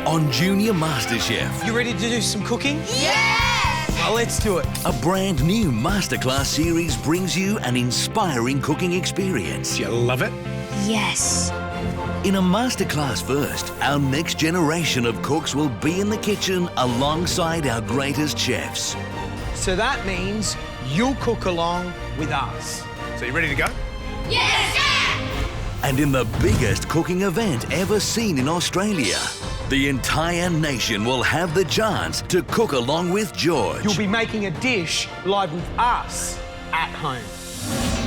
on Junior MasterChef. You ready to do some cooking? Yes! Well, let's do it. A brand new MasterClass series brings you an inspiring cooking experience. Do you love it? Yes. In a MasterClass first, our next generation of cooks will be in the kitchen alongside our greatest chefs. So that means you'll cook along with us. So you ready to go? Yes! And in the biggest cooking event ever seen in Australia, the entire nation will have the chance to cook along with George. You'll be making a dish live with us at home.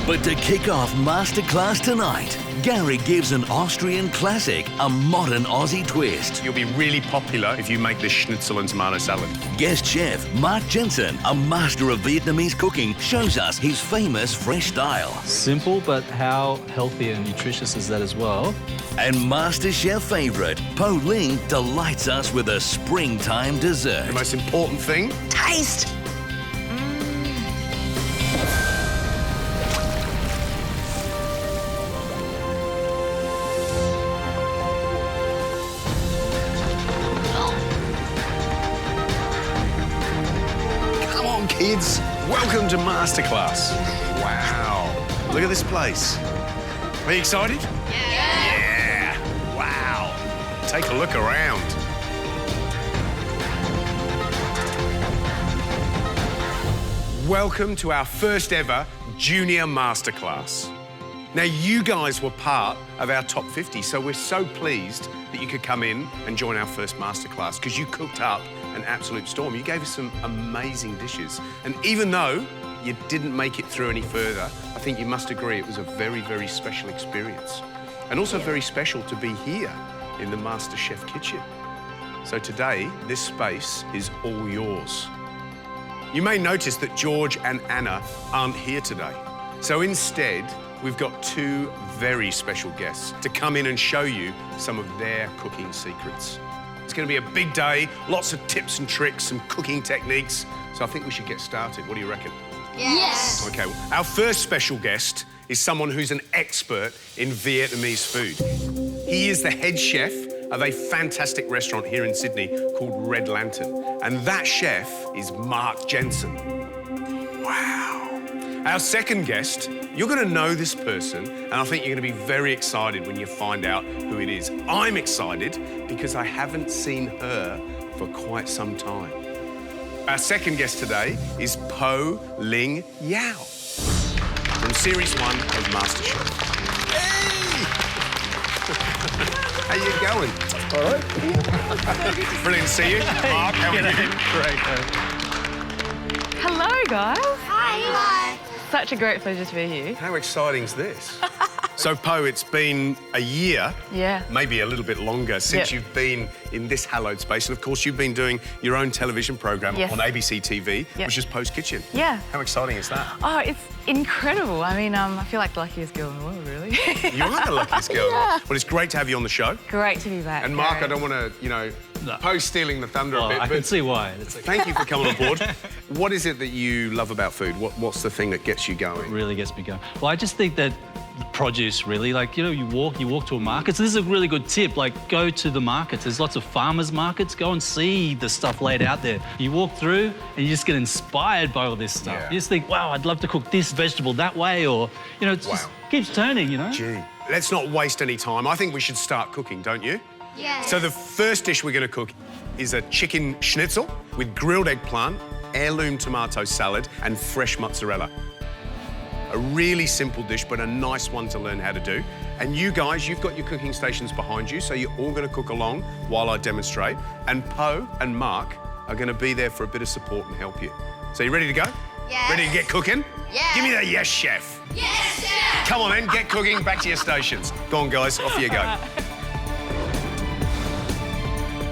But to kick off MasterClass tonight, Gary gives an Austrian classic a modern Aussie twist. You'll be really popular if you make this Schnitzel and tomato salad. Guest chef Mark Jensen, a master of Vietnamese cooking, shows us his famous fresh style. Simple, but how healthy and nutritious is that as well? And MasterChef favourite Po Ling delights us with a springtime dessert. The most important thing, Taste! come on kids, welcome to MasterClass. Wow, look at this place. Are you excited? Yeah. Wow, take a look around. Welcome to our first ever Junior Masterclass. Now, you guys were part of our top 50, so we're so pleased that you could come in and join our first Masterclass because you cooked up an absolute storm. You gave us some amazing dishes. And even though you didn't make it through any further, I think you must agree it was a very, very special experience. And also very special to be here in the MasterChef kitchen. So today, this space is all yours. You may notice that George and Anna aren't here today. So instead, we've got two very special guests to come in and show you some of their cooking secrets. It's going to be a big day, lots of tips and tricks, some cooking techniques. So I think we should get started. What do you reckon? Yes! Okay, our first special guest is someone who's an expert in Vietnamese food. He is the head chef of a fantastic restaurant here in Sydney called Red Lantern. And that chef is Mark Jensen. Wow. Our second guest, you're going to know this person, and I think you're going to be very excited when you find out who it is. I'm excited because I haven't seen her for quite some time. Our second guest today is Po Ling Yao from Series 1 of MasterChef. How you going? All right. Brilliant to see you. Mark, how are you? Great. Hello, guys. Hi! Such a great pleasure to be here. How exciting is this? So, Po, it's been a year, Yeah. maybe a little bit longer, since you've been in this hallowed space. And, of course, you've been doing your own television program Yes. on ABC TV, Yep. which is Po's Kitchen. Yeah. How exciting is that? Oh, it's incredible. I mean, I feel like the luckiest girl in the world, really. You are the luckiest girl. Yeah. Well, it's great to have you on the show. Great to be back. And, Mark, Gary. I don't want to, No. Po's stealing the thunder Well, a bit, I but can see why. It's like, thank you for coming on board. What is it that you love about food? What's the thing that gets you going? really gets me going. Well, I just think that produce really, like, you know, you walk to a market. So this is a really good tip, like go to the markets. There's lots of farmers markets. Go and see the stuff laid out there. You walk through and you just get inspired by all this stuff. Yeah. You just think, wow, I'd love to cook this vegetable that way, or, you know, it just keeps turning, you know? Gee, let's not waste any time. I think we should start cooking, don't you? Yes! So the first dish we're going to cook is a chicken schnitzel with grilled eggplant, heirloom tomato salad and fresh mozzarella. A really simple dish, but a nice one to learn how to do. And you guys, you've got your cooking stations behind you, so you're all going to cook along while I demonstrate. And Po and Mark are going to be there for a bit of support and help you. So you ready to go? Yes. Ready to get cooking? Yes. Give me that yes, chef. Yes, chef! Come on then, get cooking, back to your stations. Go on, guys, off you go.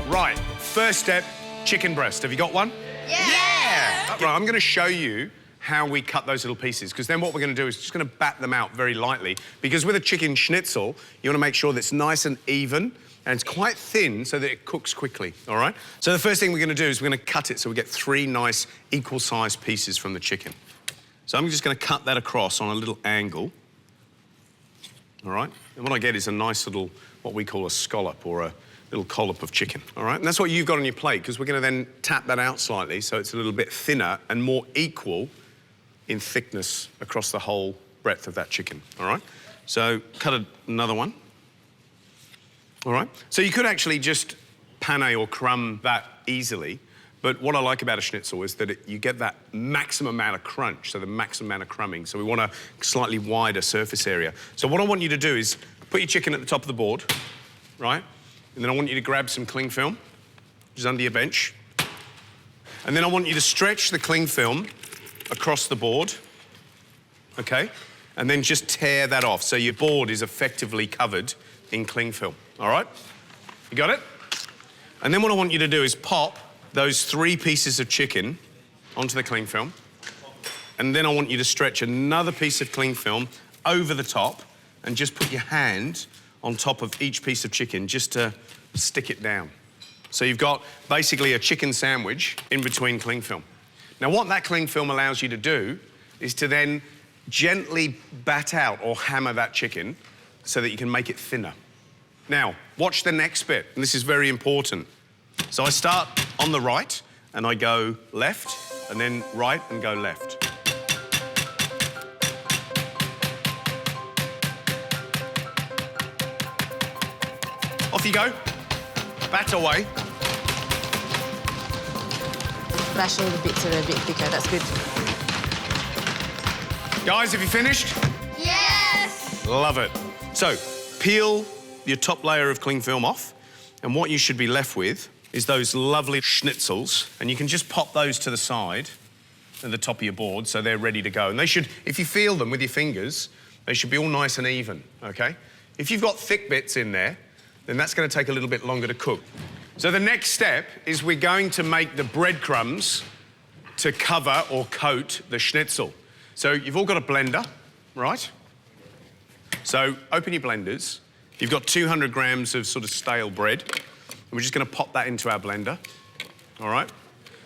Right, first step, chicken breast. Have you got one? Yeah! Right, I'm going to show you how we cut those little pieces, because then what we're going to do is just going to bat them out very lightly, because with a chicken schnitzel, you want to make sure that it's nice and even, and it's quite thin so that it cooks quickly, all right? So the first thing we're going to do is we're going to cut it so we get 3 nice equal-sized pieces from the chicken. So I'm just going to cut that across on a little angle, all right? And what I get is a nice little, what we call a scallop, or a little collop of chicken, all right? And that's what you've got on your plate, because we're going to then tap that out slightly so it's a little bit thinner and more equal in thickness across the whole breadth of that chicken, all right? So cut another one, all right? So you could actually just pane or crumb that easily, but what I like about a schnitzel is that you get that maximum amount of crunch, so the maximum amount of crumbing. So we want a slightly wider surface area. So what I want you to do is put your chicken at the top of the board, right? And then I want you to grab some cling film, which is under your bench. And then I want you to stretch the cling film across the board, okay? And then just tear that off so your board is effectively covered in cling film, all right? You got it? And then what I want you to do is pop those 3 pieces of chicken onto the cling film. And then I want you to stretch another piece of cling film over the top and just put your hand on top of each piece of chicken just to stick it down. So you've got basically a chicken sandwich in between cling film. Now what that cling film allows you to do is to then gently bat out or hammer that chicken so that you can make it thinner. Now, watch the next bit, and this is very important. So I start on the right, and I go left, and then right and go left. Off you go. Bat away. Mash all the bits that are a bit thicker. That's good. Guys, have you finished? Yes. Love it. So, peel your top layer of cling film off, and what you should be left with is those lovely schnitzels, and you can just pop those to the side at the top of your board so they're ready to go. And they should, if you feel them with your fingers, they should be all nice and even, okay? If you've got thick bits in there, then that's going to take a little bit longer to cook. So the next step is we're going to make the breadcrumbs to cover or coat the schnitzel. So you've all got a blender, right? So open your blenders. You've got 200 grams of sort of stale bread. And we're just going to pop that into our blender, all right?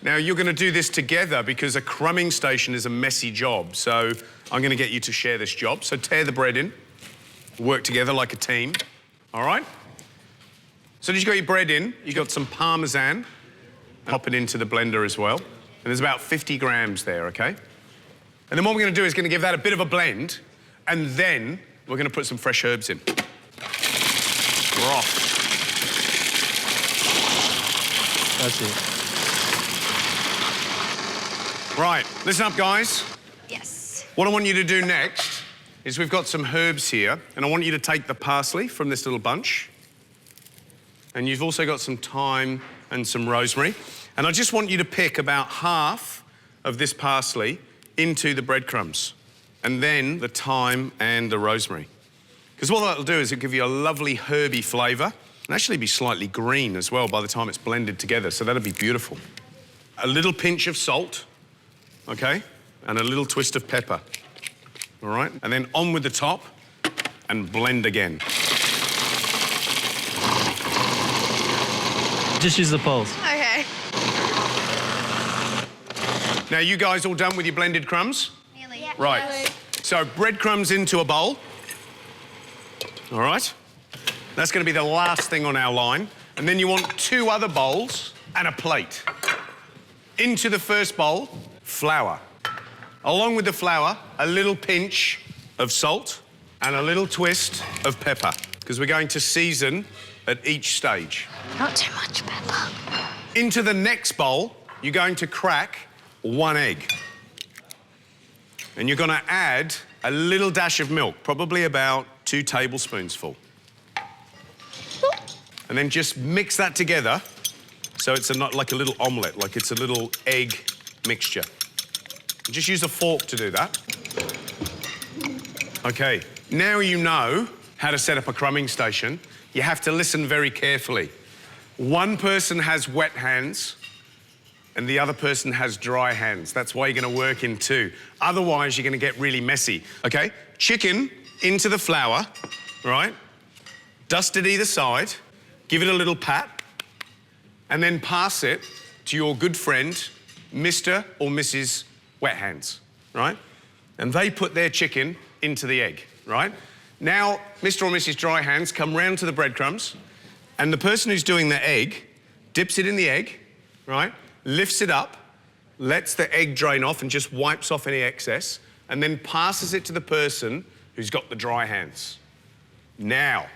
Now, you're going to do this together because a crumbing station is a messy job. So I'm going to get you to share this job. So tear the bread in, work together like a team, all right? So as you got your bread in, you've got some Parmesan, pop it into the blender as well. And there's about 50 grams there, okay? And then what we're going to do is going to give that a bit of a blend, and then we're going to put some fresh herbs in. We're off. That's it. Right, listen up, guys. Yes. What I want you to do next is we've got some herbs here, and I want you to take the parsley from this little bunch. And you've also got some thyme and some rosemary. And I just want you to pick about half of this parsley into the breadcrumbs, and then the thyme and the rosemary. Because what that'll do is it'll give you a lovely herby flavour, and actually be slightly green as well by the time it's blended together, so that'll be beautiful. A little pinch of salt, okay? And a little twist of pepper, all right? And then on with the top and blend again. Just use the poles. Okay. Now, you guys all done with your blended crumbs? Nearly. Yep. Right. So breadcrumbs into a bowl, all right? That's going to be the last thing on our line. And then you want 2 other bowls and a plate. Into the first bowl, flour. Along with the flour, a little pinch of salt and a little twist of pepper, because we're going to season at each stage. Not too much pepper. Into the next bowl, you're going to crack 1 egg. And you're going to add a little dash of milk, probably about 2 tablespoons full. And then just mix that together so it's not like a little omelette, like it's a little egg mixture. Just use a fork to do that. Okay, now you know how to set up a crumbing station. You have to listen very carefully. One person has wet hands and the other person has dry hands. That's why you're going to work in 2. Otherwise, you're going to get really messy. Okay, chicken into the flour, right? Dust it either side. Give it a little pat, and then pass it to your good friend, Mr. or Mrs. Wet Hands, right? And they put their chicken into the egg, right? Now, Mr. or Mrs. Dry Hands come round to the breadcrumbs, And the person who's doing the egg dips it in the egg, right? Lifts it up, lets the egg drain off and just wipes off any excess, and then passes it to the person who's got the dry hands. Now,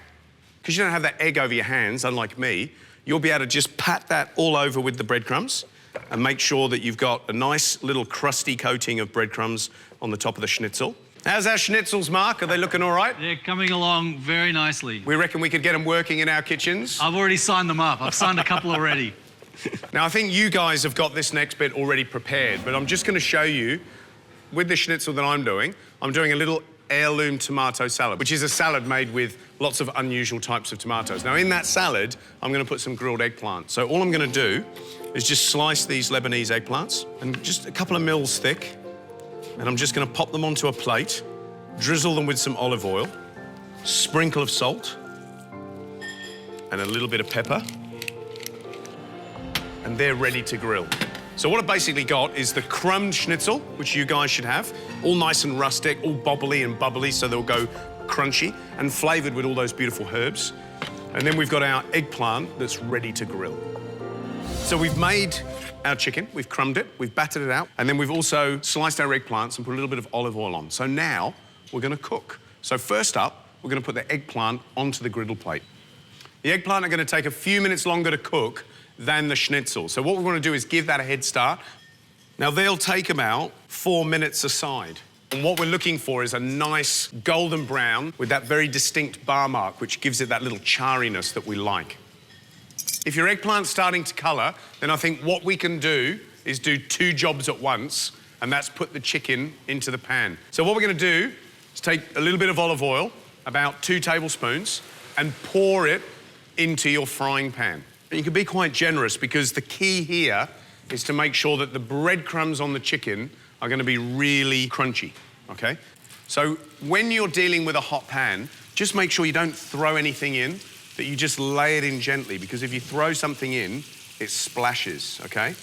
because you don't have that egg over your hands, unlike me, you'll be able to just pat that all over with the breadcrumbs and make sure that you've got a nice little crusty coating of breadcrumbs on the top of the schnitzel. How's our schnitzels, Mark? Are they looking all right? They're coming along very nicely. We reckon we could get them working in our kitchens. I've already signed them up. I've signed a couple already. Now, I think you guys have got this next bit already prepared, but I'm just going to show you, with the schnitzel that I'm doing a little heirloom tomato salad, which is a salad made with lots of unusual types of tomatoes. Now, in that salad, I'm going to put some grilled eggplant. So all I'm going to do is just slice these Lebanese eggplants, and just a couple of mils thick, and I'm just going to pop them onto a plate, drizzle them with some olive oil, sprinkle of salt, and a little bit of pepper, and they're ready to grill. So what I've basically got is the crumbed schnitzel, which you guys should have, all nice and rustic, all bobbly and bubbly, so they'll go crunchy, and flavoured with all those beautiful herbs. And then we've got our eggplant that's ready to grill. So we've made our chicken, we've crumbed it, we've battered it out, and then we've also sliced our eggplants and put a little bit of olive oil on. So now we're going to cook. So first up, we're going to put the eggplant onto the griddle plate. The eggplant are going to take a few minutes longer to cook than the schnitzel. So what we want to do is give that a head start. Now, they'll take about 4 minutes aside. And what we're looking for is a nice golden brown with that very distinct bar mark, which gives it that little charriness that we like. If your eggplant's starting to colour, then I think what we can do is do 2 jobs at once, and that's put the chicken into the pan. So what we're going to do is take a little bit of olive oil, about 2 tablespoons, and pour it into your frying pan. And you can be quite generous, because the key here is to make sure that the breadcrumbs on the chicken are going to be really crunchy, okay? So when you're dealing with a hot pan, just make sure you don't throw anything in, that you just lay it in gently, because if you throw something in, it splashes, okay?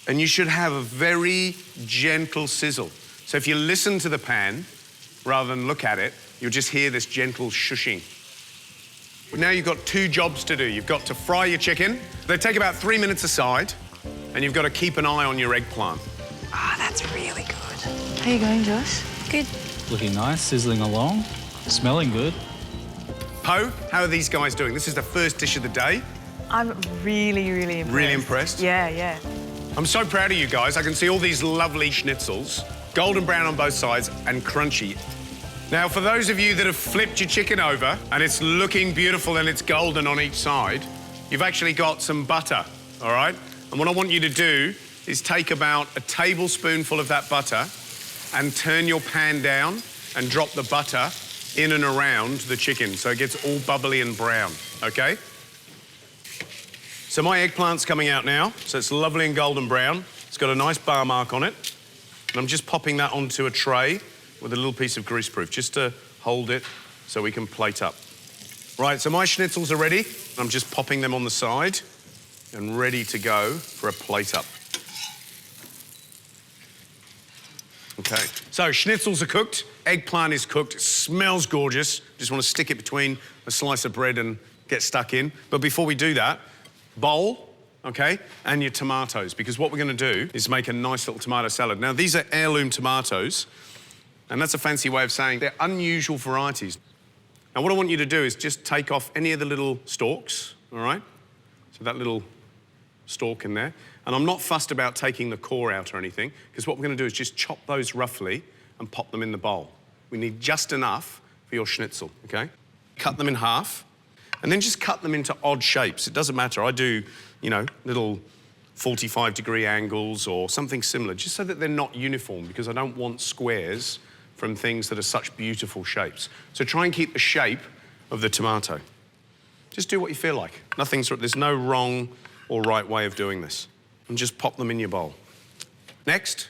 And you should have a very gentle sizzle. So if you listen to the pan rather than look at it, you'll just hear this gentle shushing. Now you've got 2 jobs to do. You've got to fry your chicken. They take about 3 minutes aside, and you've got to keep an eye on your eggplant. Ah, that's really good. How are you going, Josh? Good. Looking nice, sizzling along, smelling good. Poe, how are these guys doing? This is the first dish of the day. I'm really, really impressed. Really impressed? Yeah, yeah. I'm so proud of you guys. I can see all these lovely schnitzels, golden brown on both sides and crunchy. Now, for those of you that have flipped your chicken over and it's looking beautiful and it's golden on each side, you've actually got some butter, all right? And what I want you to do is take about a tablespoonful of that butter and turn your pan down and drop the butter in and around the chicken so it gets all bubbly and brown, okay? So my eggplant's coming out now, so it's lovely and golden brown. It's got a nice bar mark on it. And I'm just popping that onto a tray with a little piece of greaseproof, just to hold it so we can plate up. Right, so my schnitzels are ready. I'm just popping them on the side and ready to go for a plate up. Okay, so schnitzels are cooked, eggplant is cooked, it smells gorgeous. Just want to stick it between a slice of bread and get stuck in. But before we do that, bowl, okay, and your tomatoes, because what we're going to do is make a nice little tomato salad. Now, these are heirloom tomatoes, and that's a fancy way of saying they're unusual varieties. Now, what I want you to do is just take off any of the little stalks, all right? So that little stalk in there. And I'm not fussed about taking the core out or anything, because what we're going to do is just chop those roughly and pop them in the bowl. We need just enough for your schnitzel, okay? Cut them in half, and then just cut them into odd shapes. It doesn't matter. I do, you know, little 45-degree angles or something similar, just so that they're not uniform, because I don't want squares from things that are such beautiful shapes. So try and keep the shape of the tomato. Just do what you feel like. There's no wrong or right way of doing this. And just pop them in your bowl. Next,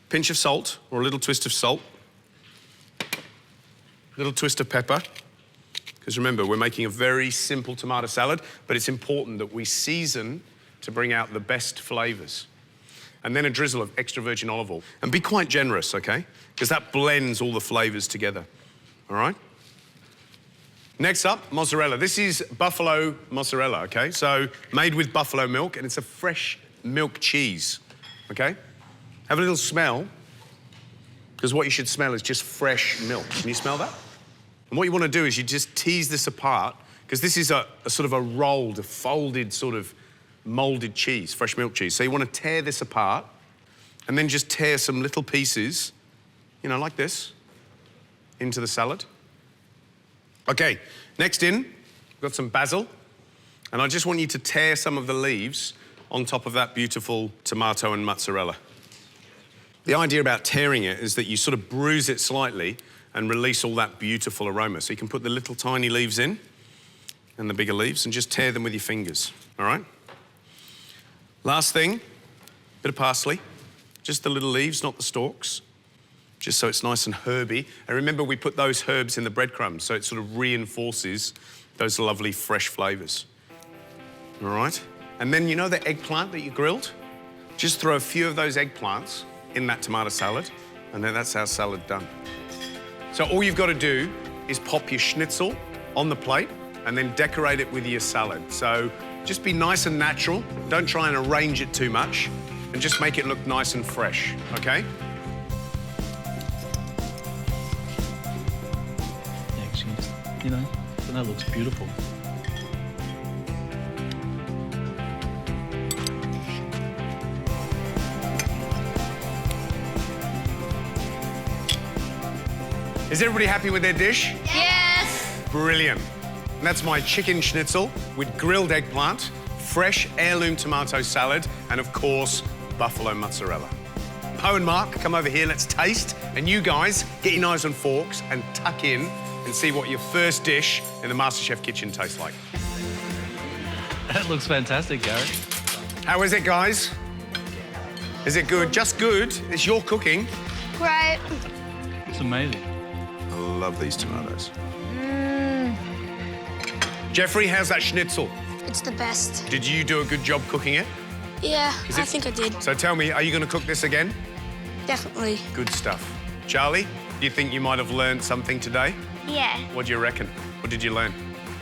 pinch of salt, or a little twist of salt. Little twist of pepper. Because remember, we're making a very simple tomato salad, but it's important that we season to bring out the best flavours. And then a drizzle of extra virgin olive oil. And be quite generous, okay? Because that blends all the flavours together, all right? Next up, mozzarella. This is buffalo mozzarella, okay? So made with buffalo milk, and it's a fresh milk cheese, okay? Have a little smell, because what you should smell is just fresh milk. Can you smell that? And what you want to do is you just tease this apart, because this is a sort of a rolled, a folded sort of moulded cheese, fresh milk cheese. So you want to tear this apart, and then just tear some little pieces, you know, like this, into the salad. Okay, next in, we've got some basil, and I just want you to tear some of the leaves on top of that beautiful tomato and mozzarella. The idea about tearing it is that you sort of bruise it slightly and release all that beautiful aroma. So you can put the little tiny leaves in and the bigger leaves and just tear them with your fingers, all right? Last thing, bit of parsley, just the little leaves, not the stalks, just so it's nice and herby. And remember, we put those herbs in the breadcrumbs, so it sort of reinforces those lovely fresh flavours. All right? And then, you know the eggplant that you grilled? Just throw a few of those eggplants in that tomato salad, and then that's our salad done. So all you've got to do is pop your schnitzel on the plate and then decorate it with your salad. So just be nice and natural. Don't try and arrange it too much, and just make it look nice and fresh, okay? Actually, you know, that looks beautiful. Is everybody happy with their dish? Yes. Brilliant. And that's my chicken schnitzel with grilled eggplant, fresh heirloom tomato salad, and of course, buffalo mozzarella. Poe and Mark, come over here, let's taste. And you guys, get your knives and forks and tuck in and see what your first dish in the MasterChef kitchen tastes like. That looks fantastic, Gary. How is it, guys? Is it good? Just good? It's your cooking. Great. It's amazing. I love these tomatoes. Jeffrey, how's that schnitzel? It's the best. Did you do a good job cooking it? Yeah, I think I did. So tell me, are you going to cook this again? Definitely. Good stuff. Charlie, do you think you might have learned something today? Yeah. What do you reckon? What did you learn?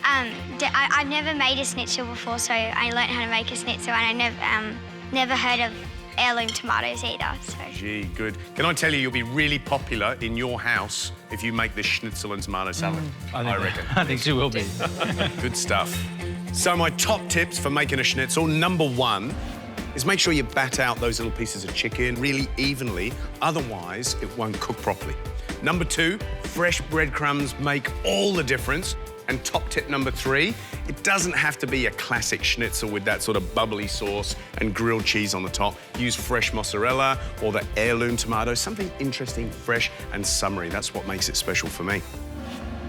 I've never made a schnitzel before, so I learned how to make a schnitzel, and I never heard of heirloom tomatoes either. So. Gee, good. Can I tell you, you'll be really popular in your house if you make this schnitzel and tomato salad. I reckon. I think she will be. Good stuff. So my top tips for making a schnitzel, number one, is make sure you bat out those little pieces of chicken really evenly, otherwise it won't cook properly. Number two, fresh breadcrumbs make all the difference. And top tip number three, it doesn't have to be a classic schnitzel with that sort of bubbly sauce and grilled cheese on the top. Use fresh mozzarella or the heirloom tomato, something interesting, fresh and summery. That's what makes it special for me.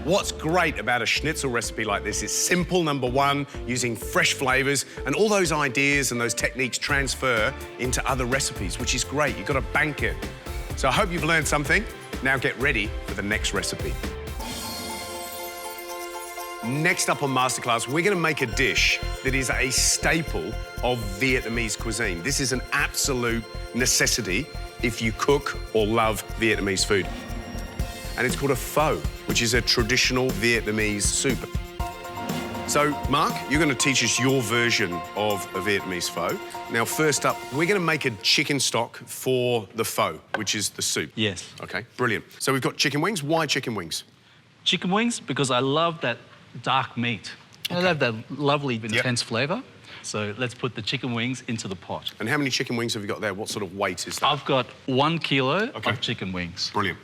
What's great about a schnitzel recipe like this is simple, number one, using fresh flavours, and all those ideas and those techniques transfer into other recipes, which is great. You've got to bank it. So I hope you've learned something. Now get ready for the next recipe. Next up on MasterClass, we're going to make a dish that is a staple of Vietnamese cuisine. This is an absolute necessity if you cook or love Vietnamese food. And it's called a pho, which is a traditional Vietnamese soup. So, Mark, you're going to teach us your version of a Vietnamese pho. Now, first up, we're going to make a chicken stock for the pho, which is the soup. Yes. OK, brilliant. So we've got chicken wings. Why chicken wings? Chicken wings, because I love that dark meat. I love that lovely, intense flavour. So let's put the chicken wings into the pot. And how many chicken wings have you got there? What sort of weight is that? I've got 1 kilo of chicken wings. Brilliant.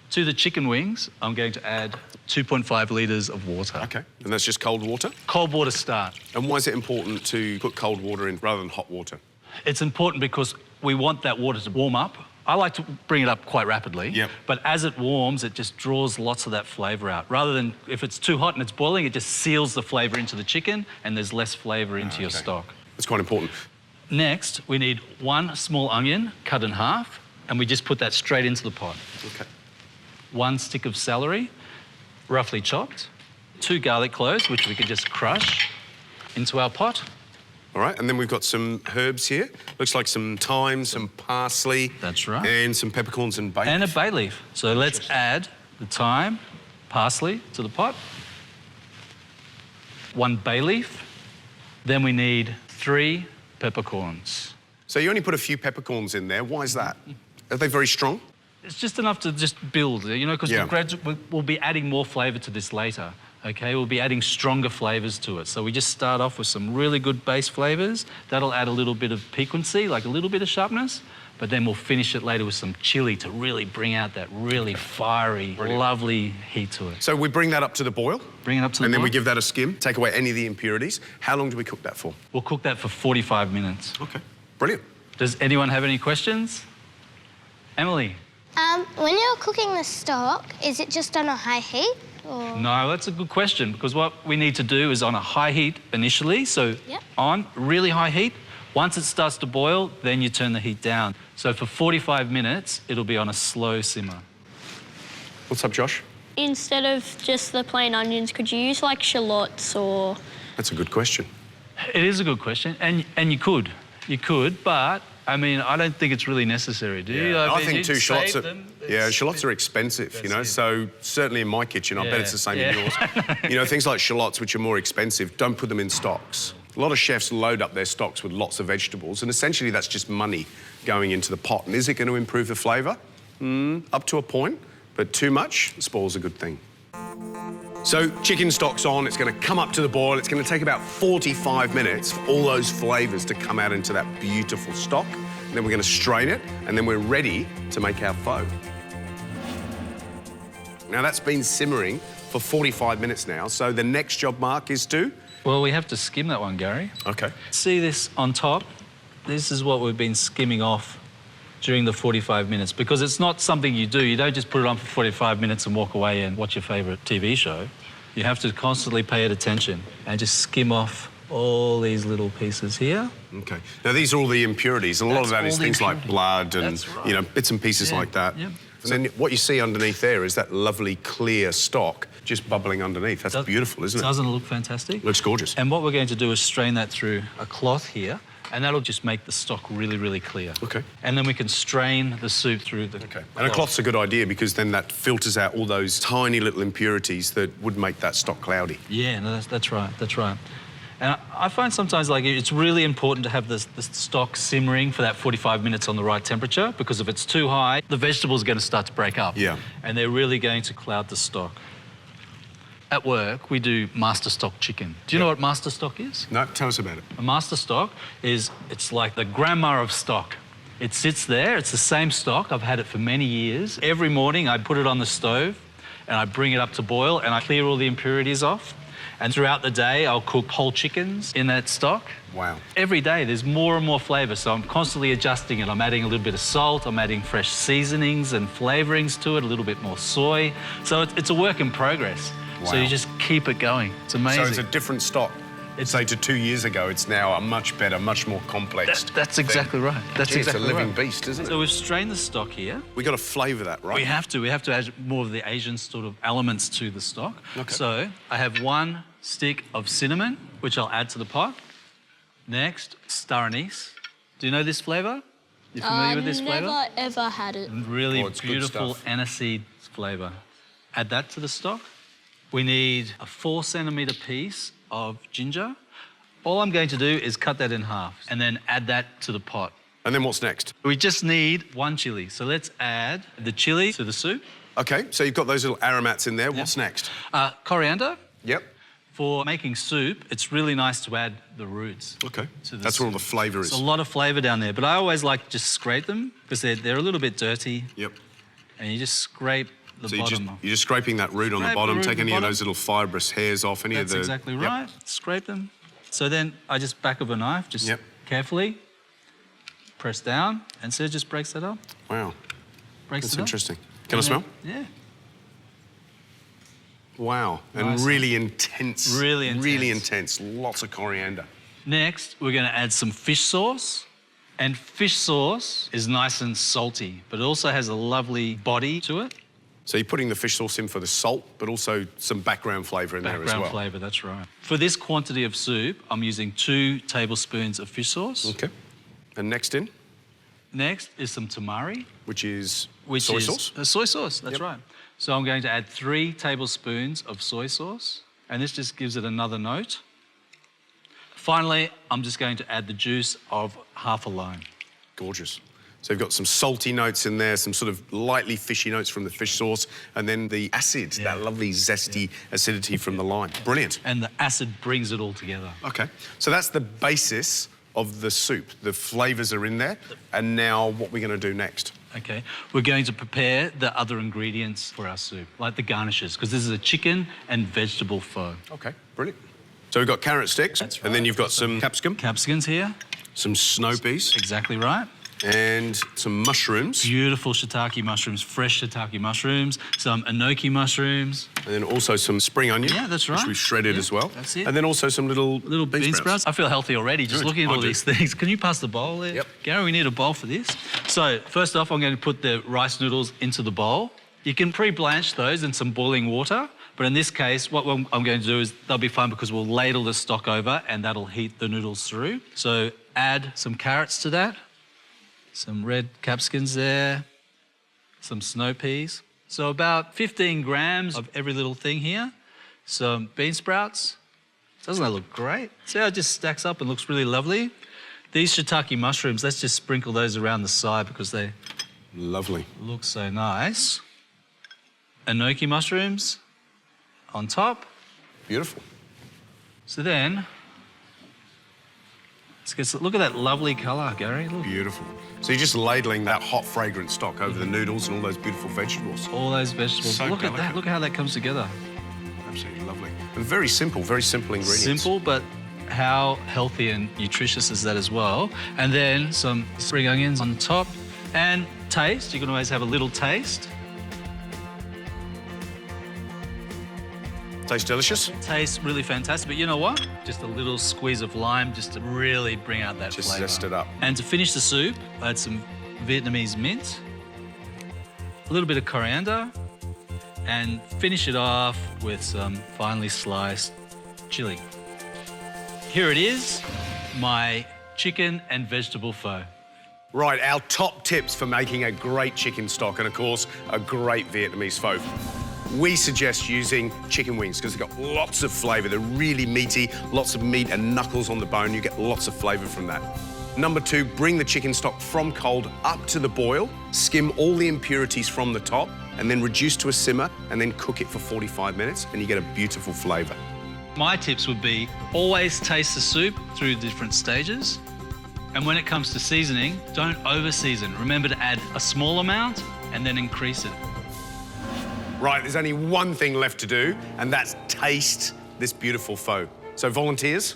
To the chicken wings, I'm going to add 2.5 litres of water. OK, and that's just cold water? Cold water start. And why is it important to put cold water in rather than hot water? It's important because we want that water to warm up. I like to bring it up quite rapidly, but as it warms, it just draws lots of that flavour out. Rather than, if it's too hot and it's boiling, it just seals the flavour into the chicken and there's less flavour into your stock. That's quite important. Next, we need 1 small onion cut in half, and we just put that straight into the pot. OK. 1 stick of celery, roughly chopped. 2 garlic cloves, which we could just crush into our pot. All right, and then we've got some herbs here. Looks like some thyme, some parsley. That's right. And some peppercorns and bay leaf. And a bay leaf. So let's add the thyme, parsley to the pot. 1 bay leaf. Then we need 3 peppercorns. So you only put a few peppercorns in there. Why is that? Are they very strong? It's just enough to just build, you know, because we'll be adding more flavour to this later, OK? We'll be adding stronger flavours to it. So we just start off with some really good base flavours. That'll add a little bit of piquancy, like a little bit of sharpness, but then we'll finish it later with some chilli to really bring out that really fiery, lovely heat to it. So we bring that up to the boil? Bring it up to the boil. And then we give that a skim, take away any of the impurities. How long do we cook that for? We'll cook that for 45 minutes. OK, brilliant. Does anyone have any questions? Emily? When you're cooking the stock, is it just on a high heat? Or... No, that's a good question, because what we need to do is on a high heat initially, so on really high heat. Once it starts to boil, then you turn the heat down. So for 45 minutes, it'll be on a slow simmer. What's up, Josh? Instead of just the plain onions, could you use like shallots or...? That's a good question. It is a good question, and you could. You could, but, I mean, I don't think it's really necessary, do you? I think 2 shallots are... shallots are expensive, you know, so certainly in my kitchen, I bet it's the same in yours. You know, things like shallots, which are more expensive, don't put them in stocks. A lot of chefs load up their stocks with lots of vegetables, and essentially that's just money going into the pot. And is it going to improve the flavour? Up to a point, but too much spoils a good thing. So chicken stock's on, it's going to come up to the boil, it's going to take about 45 minutes for all those flavours to come out into that beautiful stock. And then we're going to strain it, and then we're ready to make our pho. Now that's been simmering for 45 minutes now, so the next job, Mark, is to... Well, we have to skim that one, Gary. OK. See this on top? This is what we've been skimming off during the 45 minutes, because it's not something you do. You don't just put it on for 45 minutes and walk away and watch your favourite TV show. You have to constantly pay it attention and just skim off all these little pieces here. OK. Now, these are all the impurities. A lot of that is things like blood and, you know, bits and pieces like that. Yeah. And then what you see underneath there is that lovely, clear stock just bubbling underneath. That's beautiful, isn't it? Doesn't it look fantastic? Looks gorgeous. And what we're going to do is strain that through a cloth here, and that'll just make the stock really, really clear. OK. And then we can strain the soup through the cloth. And a cloth's a good idea because then that filters out all those tiny little impurities that would make that stock cloudy. Yeah, no, that's right, that's right. And I find sometimes, like, it's really important to have the stock simmering for that 45 minutes on the right temperature, because if it's too high, the vegetables are going to start to break up. Yeah. And they're really going to cloud the stock. At work, we do master stock chicken. Do you know what master stock is? No, tell us about it. A master stock is, it's like the grandma of stock. It sits there, it's the same stock. I've had it for many years. Every morning, I put it on the stove and I bring it up to boil and I clear all the impurities off. And throughout the day, I'll cook whole chickens in that stock. Wow. Every day, there's more and more flavour, so I'm constantly adjusting it. I'm adding a little bit of salt, I'm adding fresh seasonings and flavourings to it, a little bit more soy. So it's a work in progress. Wow. So you just keep it going. It's amazing. So it's a different stock. Say to 2 years ago, it's now a much better, much more complex That's exactly right. That's exactly right. It's a living beast, isn't it? So we've strained the stock here. We've got to flavour that, right? We have to. We have to add more of the Asian sort of elements to the stock. Okay. So I have 1 stick of cinnamon, which I'll add to the pot. Next, star anise. Do you know this flavour? You familiar with this flavour? Never, ever had it. Really beautiful aniseed flavour. Add that to the stock. We need a 4-centimetre piece of ginger. All I'm going to do is cut that in half and then add that to the pot. And then what's next? We just need 1 chilli. So let's add the chilli to the soup. OK, so you've got those little aromats in there. What's next? Coriander. Yep. For making soup, it's really nice to add the roots. OK. That's where all the flavour is. There's a lot of flavour down there, but I always like to just scrape them because they're a little bit dirty. Yep. And you just scrape the bottom. You're just scraping that root on the bottom, take any of those little fibrous hairs off, any of the... That's exactly right. Scrape them. So then I just back of a knife, just carefully press down, and so it just breaks that up. Wow. That's interesting. Can I smell? Yeah. Wow. And really intense. Really intense. Really intense. Lots of coriander. Next, we're going to add some fish sauce. And fish sauce is nice and salty, but it also has a lovely body to it. So you're putting the fish sauce in for the salt, but also some background flavour in there as well. Background flavour, that's right. For this quantity of soup, I'm using 2 tablespoons of fish sauce. OK. And next in? Next is some tamari. Which is soy sauce? Soy sauce, that's right. So I'm going to add 3 tablespoons of soy sauce. and this just gives it another note. Finally, I'm just going to add the juice of half a lime. Gorgeous. So you've got some salty notes in there, some sort of lightly fishy notes from the fish sauce, and then the acid, that lovely zesty acidity from the lime. Brilliant. And the acid brings it all together. Okay, so that's the basis of the soup. The flavours are in there, and now what we're going to do next? Okay, we're going to prepare the other ingredients for our soup, like the garnishes, because this is a chicken and vegetable pho. Okay, brilliant. So we've got carrot sticks, That's right. and then you've got some capsicum, Capsicums here. some snow peas, Exactly right. and some mushrooms, Beautiful shiitake mushrooms, fresh shiitake mushrooms, some enoki mushrooms. and then also some spring onion. Yeah, that's right. Which we've shredded Yeah, as well. that's it. And then also some little Bean sprouts. I feel healthy already just Good. looking at I all do. these things. Can you pass the bowl there? Yep. Gary, we need a bowl for this. So first off, I'm going to put the rice noodles into the bowl. You can pre-blanch those in some boiling water, but in this case, what I'm going to do is they'll be fine because we'll ladle the stock over and that'll heat the noodles through. So add some carrots to that, some red capsicums there, some snow peas. So about 15 grams of every little thing here. Some bean sprouts. Doesn't that look great? See how it just stacks up and looks really lovely? These shiitake mushrooms, let's just sprinkle those around the side because they Lovely. look so nice. Enoki mushrooms on top. Beautiful. So then, look at that lovely colour, Gary. Look. Beautiful. So you're just ladling that hot, fragrant stock over the noodles and all those beautiful vegetables. All those vegetables. So look at delicate. that. Look at how that comes together. Absolutely lovely. And very simple ingredients. Simple, but how healthy and nutritious is that as well? And then some spring onions on top. And taste. You can always have a little taste. Tastes delicious. Tastes really fantastic, but you know what? Just a little squeeze of lime just to really bring out that Just flavour. zest it up. And to finish the soup, I add some Vietnamese mint, a little bit of coriander, and finish it off with some finely sliced chili. Here it is, my chicken and vegetable pho. Right, our top tips for making a great chicken stock and, of course, a great Vietnamese pho. We suggest using chicken wings because they've got lots of flavour. They're really meaty, lots of meat and knuckles on the bone. You get lots of flavour from that. Number 2, bring the chicken stock from cold up to the boil, skim all the impurities from the top, and then reduce to a simmer, and then cook it for 45 minutes, and you get a beautiful flavour. My tips would be always taste the soup through different stages. And when it comes to seasoning, don't over-season. Remember to add a small amount and then increase it. Right, there's only one thing left to do, and that's taste this beautiful pho. So volunteers?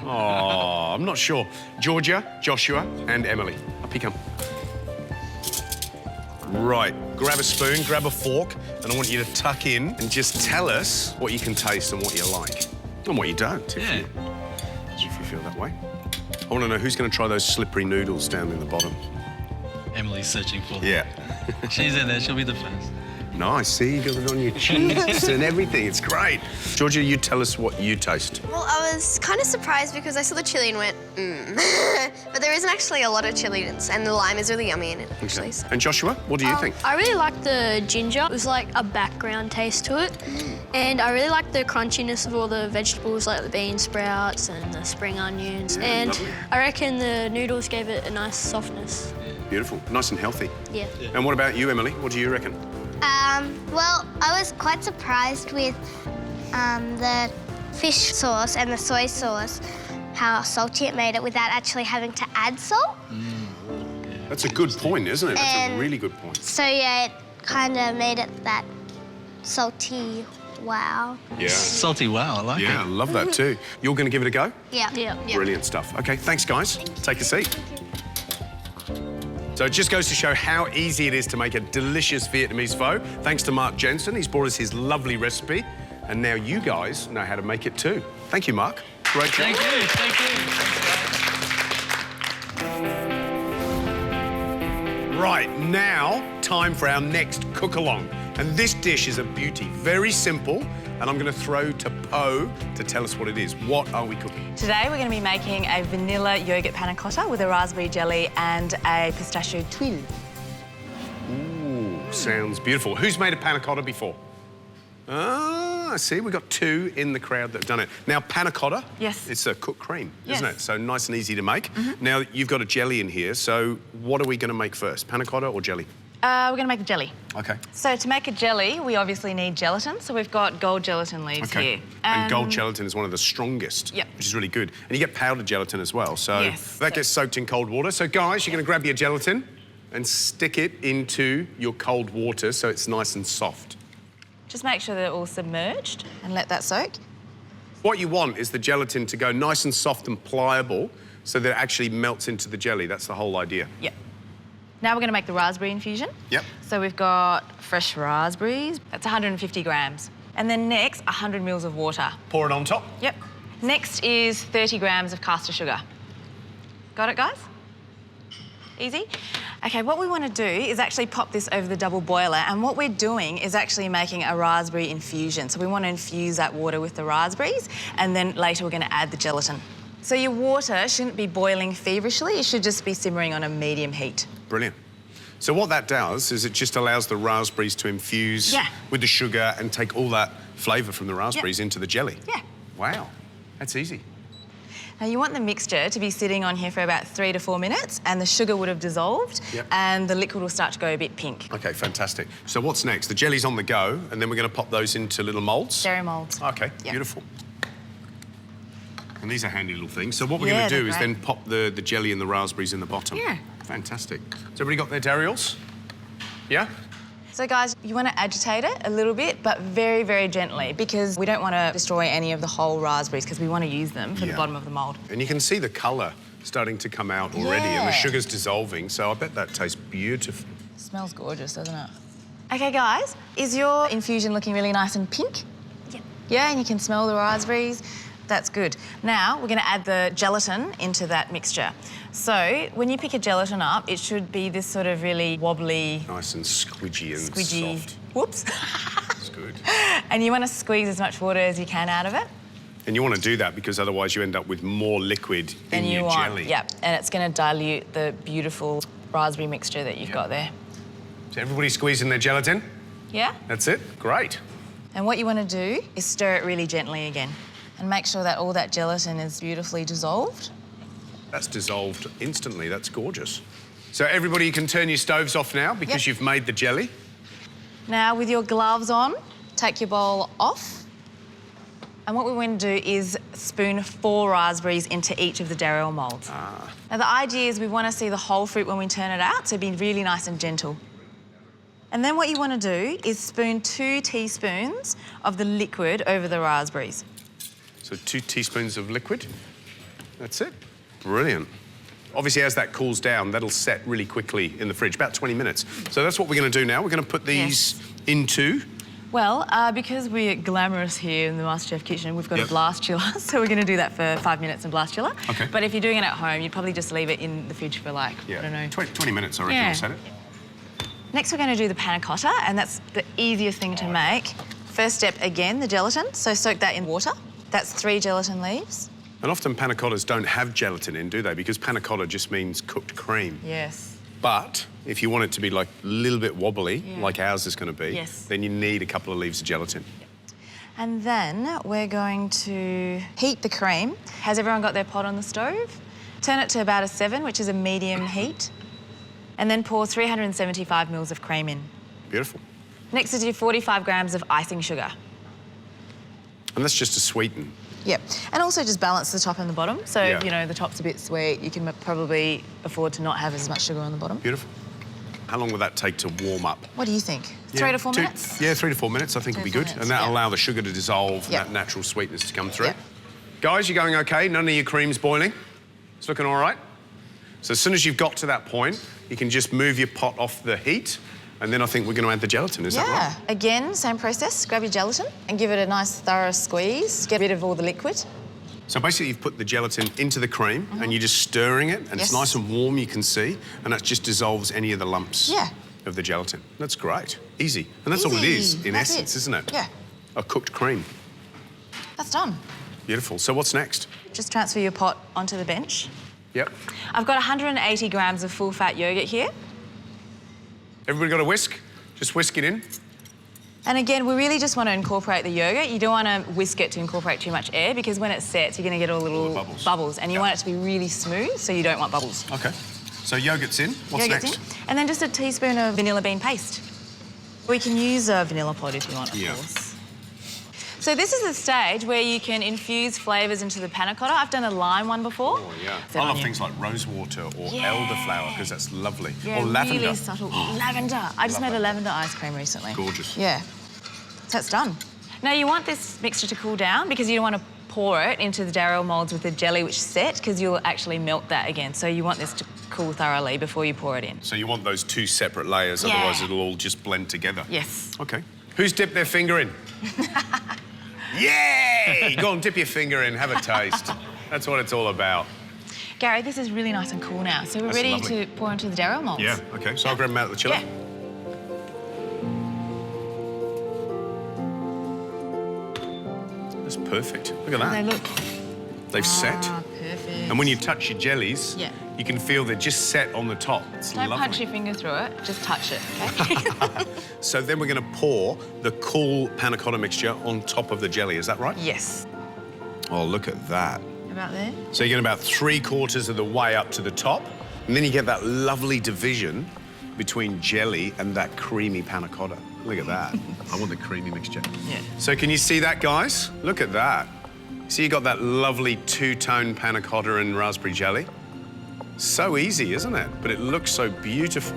Oh, I'm not sure. Georgia, Joshua, and Emily. Up you come. Right, grab a spoon, grab a fork, and I want you to tuck in and just tell us what you can taste and what you like. And what you don't, if you feel that way. I want to know who's going to try those slippery noodles down in the bottom. Emily's searching for them. Yeah. She's in there, she'll be the first. Nice, see, you got it on your cheeks and everything. It's great. Georgia, you tell us what you taste. Well, I was kind of surprised because I saw the chilli and went, but there isn't actually a lot of chilli, and the lime is really yummy in it, actually. So. And Joshua, what do you think? I really like the ginger. It was like a background taste to it. And I really like the crunchiness of all the vegetables, like the bean sprouts and the spring onions. And lovely. I reckon the noodles gave it a nice softness. Beautiful, nice and healthy. Yeah. And what about you, Emily? What do you reckon? Well, I was quite surprised with the fish sauce and the soy sauce, how salty it made it without actually having to add salt. That's a good point, isn't it? That's a really good point. So yeah, it kind of made it that salty wow. Yeah. Salty wow, I like Yeah, I it. love that too. You're going to give it a go? Yeah. Yeah. Brilliant stuff. Okay, thanks, guys. Take a seat. So it just goes to show how easy it is to make a delicious Vietnamese pho. Thanks to Mark Jensen. He's brought us his lovely recipe. And now you guys know how to make it too. Thank you, Mark. Great job. Thank you, thank you. Right, now, time for our next cook-along. And this dish is a beauty. Very simple. And I'm going to throw to Po to tell us what it is. What are we cooking? Today we're going to be making a vanilla yoghurt panna cotta with a raspberry jelly and a pistachio tuile. Ooh, sounds beautiful. Who's made a panna cotta before? Ah, see, we've got 2 in the crowd that have done it. Now, panna cotta. Yes. It's a cooked cream, Yes. isn't it? So nice and easy to make. Now, you've got a jelly in here, so what are we going to make first, panna cotta or jelly? We're going to make the jelly. Okay. So to make a jelly, we obviously need gelatin. So we've got gold gelatin leaves here. And gold gelatin is one of the strongest, Yep. which is really good. And you get powdered gelatin as well, so Yes. that gets soaked in cold water. So, guys, you're going to grab your gelatin and stick it into your cold water so it's nice and soft. Just make sure they're all submerged and let that soak. What you want is the gelatin to go nice and soft and pliable so that it actually melts into the jelly. That's the whole idea. Yep. Now we're going to make the raspberry infusion. Yep. So we've got fresh raspberries. That's 150 grams. And then next, 100 mils of water. Pour it on top. Yep. Next is 30 grams of caster sugar. Got it, guys? Easy? Okay, what we want to do is actually pop this over the double boiler, and what we're doing is actually making a raspberry infusion. So we want to infuse that water with the raspberries, and then later we're going to add the gelatin. So your water shouldn't be boiling feverishly, it should just be simmering on a medium heat. Brilliant. So what that does is it just allows the raspberries to infuse with the sugar and take all that flavour from the raspberries into the jelly. Yeah. Wow, that's easy. Now you want the mixture to be sitting on here for about 3 to 4 minutes, and the sugar would have dissolved, and the liquid will start to go a bit pink. Okay, fantastic. So what's next? The jelly's on the go, and then we're going to pop those into little moulds? Dairy moulds. Okay, beautiful. And these are handy little things. So what we're going to do is then pop the jelly and the raspberries in the bottom. Yeah. Fantastic. So everybody got their dairy-alls? Yeah? So guys, you want to agitate it a little bit, but very, very gently, because we don't want to destroy any of the whole raspberries, because we want to use them for the bottom of the mould. And you can see the colour starting to come out already, and the sugar's dissolving, so I bet that tastes beautiful. Smells gorgeous, doesn't it? Okay, guys, is your infusion looking really nice and pink? Yep. Yeah, and you can smell the raspberries. That's good. Now, we're going to add the gelatin into that mixture. So, when you pick a gelatin up, it should be this sort of really wobbly... Nice and squidgy and squidgy. soft. Whoops. That's good. And you want to squeeze as much water as you can out of it. And you want to do that because otherwise you end up with more liquid in your jelly. Yep, and it's going to dilute the beautiful raspberry mixture that you've got there. So everybody squeezing their gelatin? Yeah. That's it? Great. And what you want to do is stir it really gently again and make sure that all that gelatin is beautifully dissolved. That's dissolved instantly. That's gorgeous. So everybody, you can turn your stoves off now because you've made the jelly. Now, with your gloves on, take your bowl off. And what we want to do is spoon 4 raspberries into each of the dairy moulds. Now, the idea is we want to see the whole fruit when we turn it out, so be really nice and gentle. And then what you want to do is spoon 2 teaspoons of the liquid over the raspberries. So 2 teaspoons of liquid. That's it. Brilliant. Obviously, as that cools down, that'll set really quickly in the fridge, about 20 minutes. So that's what we're going to do now. We're going to put these into... Well, because we're glamorous here in the MasterChef kitchen, we've got a blast chiller, so we're going to do that for 5 minutes in blast chiller. Okay. But if you're doing it at home, you'd probably just leave it in the fridge for like, I don't know... 20 minutes, I reckon, we'll set it. Next, we're going to do the panna cotta, and that's the easiest thing to make. First step, again, the gelatin. So soak that in water. That's 3 gelatin leaves. And often panna cottas don't have gelatin in, do they? Because panna cotta just means cooked cream. Yes. But if you want it to be like a little bit wobbly, like ours is going to be, Yes. then you need a couple of leaves of gelatin. And then we're going to heat the cream. Has everyone got their pot on the stove? Turn it to about a 7, which is a medium heat. And then pour 375 mils of cream in. Beautiful. Next is your 45 grams of icing sugar. And that's just to sweeten. Yep. And also just balance the top and the bottom. So, Yeah. you know, the top's a bit sweet, you can probably afford to not have as much sugar on the bottom. Beautiful. How long will that take to warm up? What do you think? 3 to 4 minutes? Yeah, 3 to 4 minutes I think will be good. And that'll allow the sugar to dissolve and that natural sweetness to come through. Guys, you're going okay? None of your cream's boiling? It's looking all right? So as soon as you've got to that point, you can just move your pot off the heat, and then I think we're going to add the gelatin, is that right? Again, same process. Grab your gelatin and give it a nice thorough squeeze. Get rid of all the liquid. So basically you've put the gelatin into the cream and you're just stirring it, and it's nice and warm, you can see, and that just dissolves any of the lumps of the gelatin. That's great. Easy. And that's all it is, in essence, isn't it? Yeah. A cooked cream. That's done. Beautiful. So what's next? Just transfer your pot onto the bench. Yep. I've got 180 grams of full-fat yogurt here. Everybody got a whisk? Just whisk it in. And again, we really just want to incorporate the yogurt. You don't want to whisk it to incorporate too much air because when it sets, you're going to get all little bubbles. And you want it to be really smooth, so you don't want bubbles. OK. So yogurt's in. What's next? And then just a teaspoon of vanilla bean paste. We can use a vanilla pod if you want, of course. So this is the stage where you can infuse flavours into the panna cotta. I've done a lime one before. Oh, yeah. I love things like rosewater or elderflower because that's lovely. Yeah, or lavender. Really subtle. Lavender. I just made a lavender ice cream recently. Gorgeous. Yeah. So it's done. Now you want this mixture to cool down because you don't want to pour it into the dariel moulds with the jelly which set because you'll actually melt that again. So you want this to cool thoroughly before you pour it in. So you want those two separate layers, otherwise it'll all just blend together. Yes. OK. Who's dipped their finger in? Yay! Go on, dip your finger in, have a taste. That's what it's all about. Gary, this is really nice and cool now. So we're ready to pour into the dariel moulds. Yeah, OK. So I'll grab them out of the chiller. Yeah. That's perfect. Look at that. They look... They've set. Perfect. And when you touch your jellies, you can feel they're just set on the top. It's Don't lovely. punch your finger through it, just touch it, OK? So then we're going to pour the cool panna cotta mixture on top of the jelly, is that right? Yes. Oh, look at that. About there? So you get about 3/4 of the way up to the top, and then you get that lovely division between jelly and that creamy panna cotta. Look at that. I want the creamy mixture. Yeah. So can you see that, guys? Look at that. See, you got that lovely two-tone panna cotta and raspberry jelly. So easy, isn't it? But it looks so beautiful.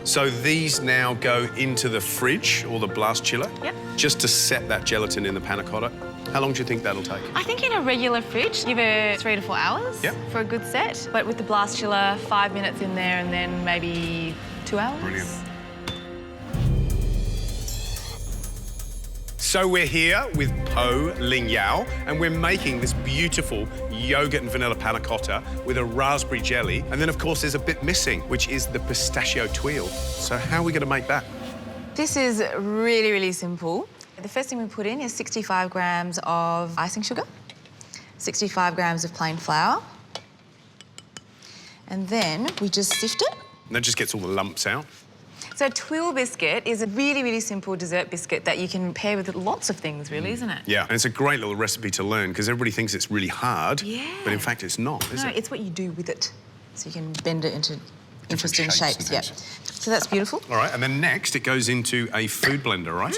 So these now go into the fridge or the blast chiller just to set that gelatin in the panna cotta. How long do you think that'll take? I think in a regular fridge, give it 3 to 4 hours for a good set. But with the blast chiller, 5 minutes in there and then maybe 2 hours. Brilliant. So we're here with Po Ling Yao, and we're making this beautiful yogurt and vanilla panna cotta with a raspberry jelly. And then, of course, there's a bit missing, which is the pistachio tuile. So how are we going to make that? This is really, really simple. The first thing we put in is 65 grams of icing sugar, 65 grams of plain flour, and then we just sift it. And that just gets all the lumps out. So Tuile biscuit is a really, really simple dessert biscuit that you can pair with lots of things, really, isn't it? Yeah, and it's a great little recipe to learn because everybody thinks it's really hard, but in fact it's not, is it? No, it's what you do with it. So you can bend it into interesting shapes. Yeah. So that's beautiful. All right, and then next it goes into a food blender, right?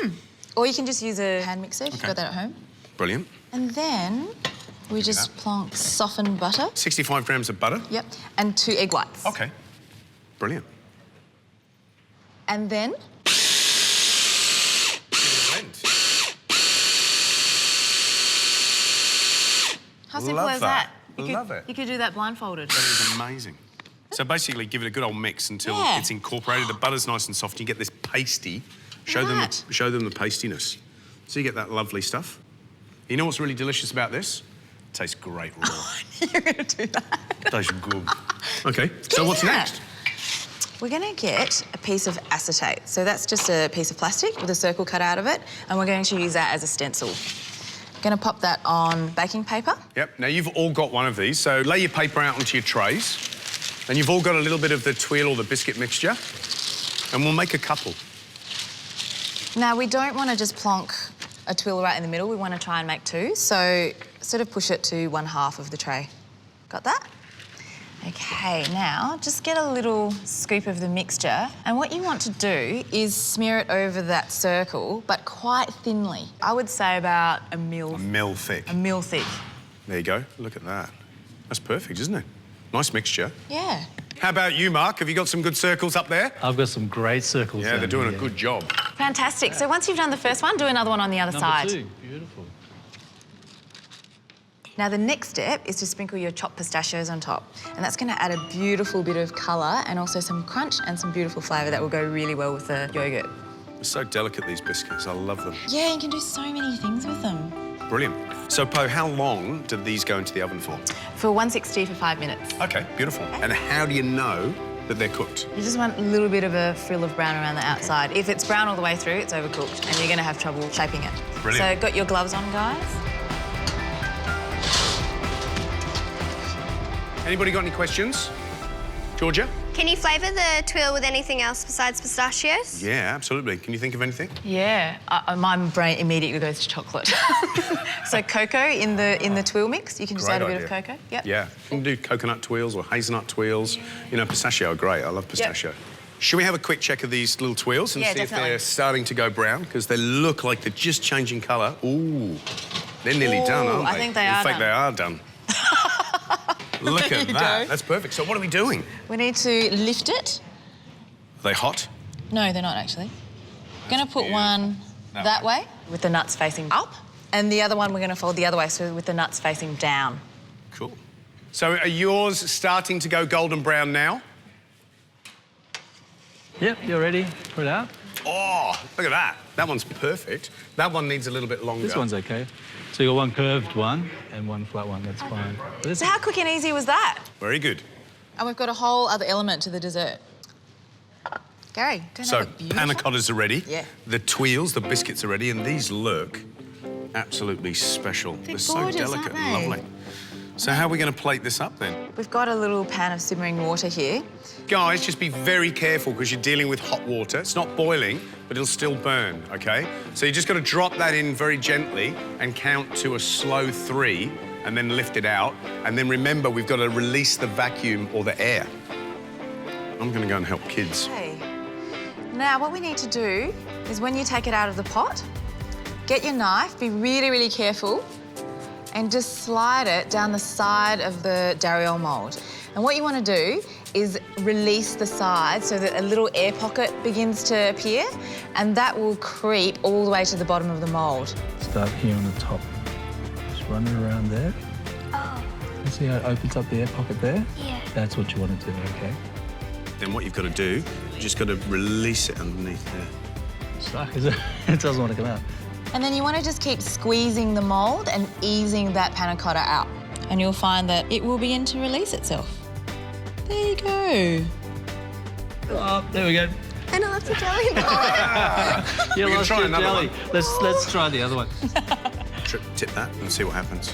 Or you can just use a hand mixer if you've got that at home. Brilliant. And then we just plonk softened butter. 65 grams of butter? Yep. And 2 egg whites. OK. Brilliant. And then... How simple is that? Love it. You could do that blindfolded. That is amazing. So basically, give it a good old mix until it's incorporated. The butter's nice and soft. You get this pasty. Show them the pastiness. So you get that lovely stuff. You know what's really delicious about this? It tastes great raw. You're going to do that. Tastes good. OK, so what's next? We're going to get a piece of acetate. So that's just a piece of plastic with a circle cut out of it, and we're going to use that as a stencil. Going to pop that on baking paper. Yep. Now, you've all got one of these, so lay your paper out onto your trays, and you've all got a little bit of the tuile or the biscuit mixture, and we'll make a couple. Now, we don't want to just plonk a tuile right in the middle. We want to try and make 2, so sort of push it to 1/2 of the tray. Got that? OK, now just get a little scoop of the mixture, and what you want to do is smear it over that circle, but quite thinly. I would say about a mil. A mil thick. A mil thick. There you go. Look at that. That's perfect, isn't it? Nice mixture. Yeah. How about you, Mark? Have you got some good circles up there? I've got some great circles. Yeah, they're doing a good job. Fantastic. So once you've done the first one, do another one on the other side. Number 2, beautiful. Now, the next step is to sprinkle your chopped pistachios on top. And that's going to add a beautiful bit of colour and also some crunch and some beautiful flavour that will go really well with the yoghurt. They're so delicate, these biscuits. I love them. Yeah, you can do so many things with them. Brilliant. So, Po, how long did these go into the oven for? For 160 for 5 minutes. OK, beautiful. And how do you know that they're cooked? You just want a little bit of a frill of brown around the outside. If it's brown all the way through, it's overcooked and you're going to have trouble shaping it. Brilliant. So, got your gloves on, guys? Anybody got any questions? Georgia? Can you flavour the tuile with anything else besides pistachios? Yeah, absolutely. Can you think of anything? Yeah, my brain immediately goes to chocolate. So cocoa in the tuile mix. You can just add a bit of cocoa. Yep. Yeah, you can do coconut tuiles or hazelnut tuiles. You know, pistachio are great. I love pistachio. Yep. Should we have a quick check of these little tuiles and see if they're starting to go brown? Because they look like they're just changing colour. Ooh, they're nearly done, aren't they? I think they are. In fact, they are done. Look at that. That's perfect. So what are we doing? We need to lift it. Are they hot? No, they're not actually. We're going to put one that way with the nuts facing up, and the other one we're going to fold the other way, so with the nuts facing down. Cool. So are yours starting to go golden brown now? Yep, you're ready. Put it out. Oh, look at that. That one's perfect. That one needs a little bit longer. This one's okay. So you got one curved one and one flat one, that's fine. So how quick and easy was that? Very good. And we've got a whole other element to the dessert. Gary, don't So, they look beautiful? panna cottas are ready. Yeah. The tuiles, the biscuits are ready, and these look absolutely special. They're so gorgeous, delicate aren't and they? lovely. So how are we going to plate this up then? We've got a little pan of simmering water here. Guys, just be very careful because you're dealing with hot water. It's not boiling, but it'll still burn, OK? So you just got to drop that in very gently and count to a slow 3 and then lift it out. And then remember, we've got to release the vacuum or the air. I'm going to go and help kids. Okay. Now, what we need to do is when you take it out of the pot, get your knife, be really, really careful, and just slide it down the side of the Dariole mould. And what you want to do is release the side so that a little air pocket begins to appear, and that will creep all the way to the bottom of the mould. Start here on the top. Just run it around there. Oh. You see how it opens up the air pocket there? Yeah. That's what you want to do, OK? Then what you've got to do, you just got to release it underneath there. Stuck, is it? It doesn't want to come out. And then you want to just keep squeezing the mould and easing that panna cotta out. And you'll find that it will begin to release itself. There you go. Oh, there we go. And I love the jelly. You We can lost try your another jelly. one. Let's try the other one. Tip that and see what happens.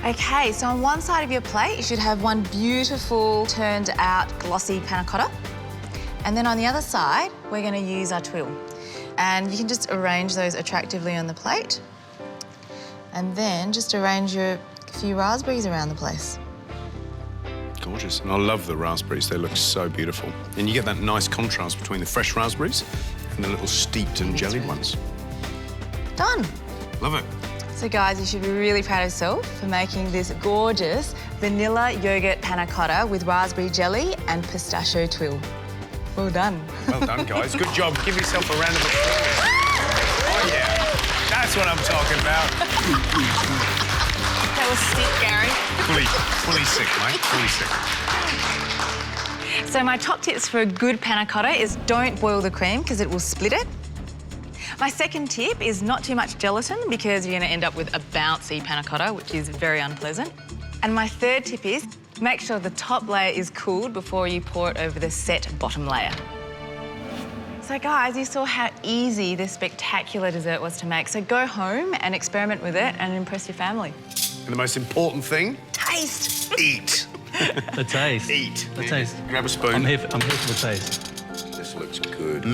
Okay, so on one side of your plate, you should have one beautiful, turned out, glossy panna cotta. And then on the other side, we're going to use our tuile. And you can just arrange those attractively on the plate. And then just arrange your few raspberries around the place. Gorgeous. And I love the raspberries. They look so beautiful. And you get that nice contrast between the fresh raspberries and the little steeped and jellied ones. Done. Love it. So guys, you should be really proud of yourself for making this gorgeous vanilla yogurt panna cotta with raspberry jelly and pistachio tuile. Well done. Well done, guys. Good job. Give yourself a round of applause. Oh, yeah. That's what I'm talking about. That was sick, Gary. Fully sick, mate. Fully sick. So my top tips for a good panna cotta is don't boil the cream because it will split it. My second tip is not too much gelatin because you're going to end up with a bouncy panna cotta, which is very unpleasant. And my third tip is make sure the top layer is cooled before you pour it over the set bottom layer. So guys, you saw how easy this spectacular dessert was to make. So go home and experiment with it and impress your family. And the most important thing? Taste. Eat. The taste. Eat. The taste. Grab a spoon. I'm here for the taste. This looks good.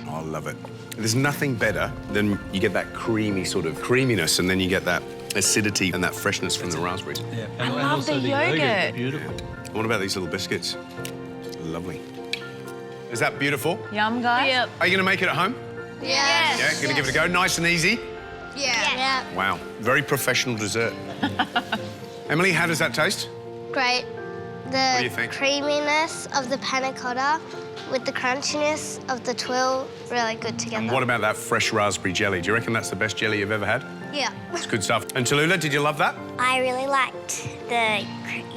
I love it. There's nothing better than you get that creamy sort of creaminess and then you get that acidity and that freshness from the raspberries. Yeah. I And love also the yogurt. Beautiful. What about these little biscuits? Lovely. Is that beautiful? Yum, guys. Yep. Are you going to make it at home? Yes. Yeah, going to give it a go. Nice and easy. Yeah. Wow, very professional dessert. Emily, how does that taste? Great. do The you think? creaminess of the panna cotta with the crunchiness of the tuile, really good together. And what about that fresh raspberry jelly? Do you reckon that's the best jelly you've ever had? Yeah. It's good stuff. And Tuile, did you love that? I really liked the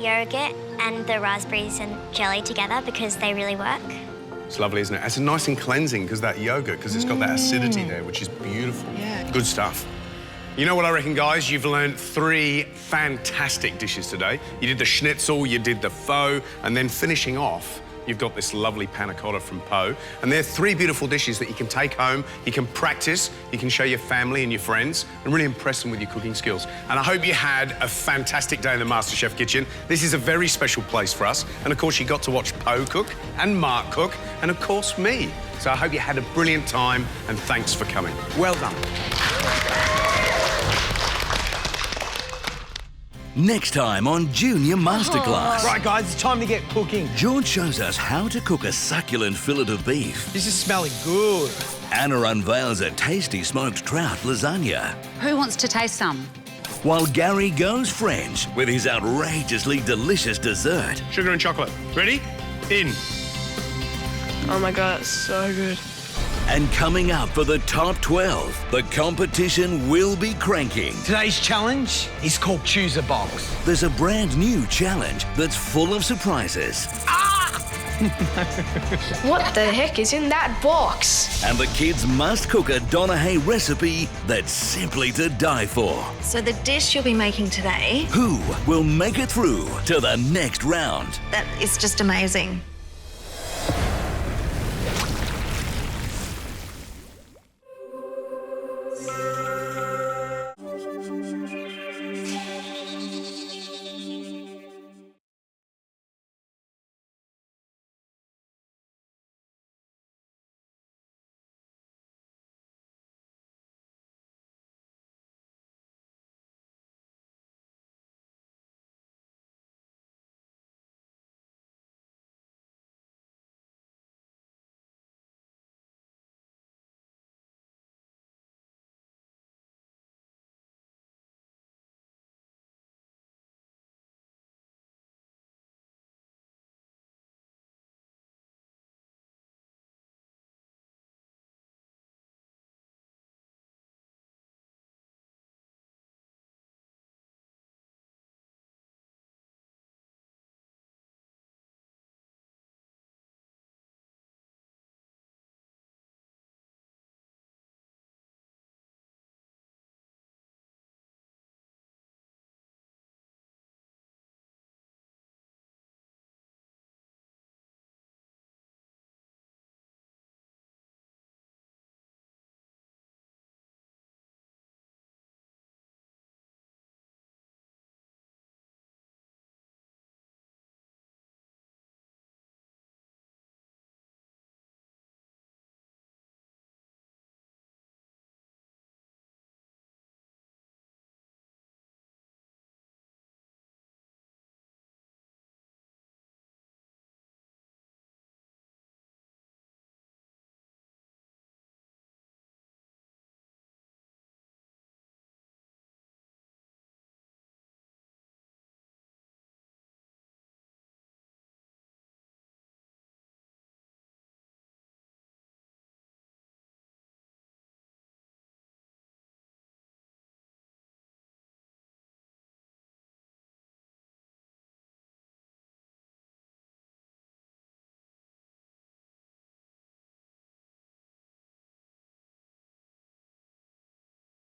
yogurt and the raspberries and jelly together because they really work. It's lovely, isn't it? It's nice and cleansing because that yogurt, because it's got that acidity there, which is beautiful. Yeah. Good stuff. You know what I reckon, guys? You've learned 3 fantastic dishes today. You did the schnitzel, you did the pho, and then finishing off you've got this lovely panna cotta from Po. And they're 3 beautiful dishes that you can take home, you can practice, you can show your family and your friends, and really impress them with your cooking skills. And I hope you had a fantastic day in the MasterChef kitchen. This is a very special place for us. And of course, you got to watch Po cook and Mark cook, and of course, me. So I hope you had a brilliant time, and thanks for coming. Well done. Next time on Junior MasterClass. Right, guys, it's time to get cooking. George shows us how to cook a succulent fillet of beef. This is smelling good. Anna unveils a tasty smoked trout lasagna. Who wants to taste some? While Gary goes French with his outrageously delicious dessert. Sugar and chocolate. Ready? In. Oh my God, it's so good. And coming up for the top 12, the competition will be cranking. Today's challenge is called Choose a Box. There's a brand new challenge that's full of surprises. What the heck is in that box? And the kids must cook a Donahue recipe that's simply to die for. So the dish you'll be making today, Who will make it through to the next round? that is just amazing.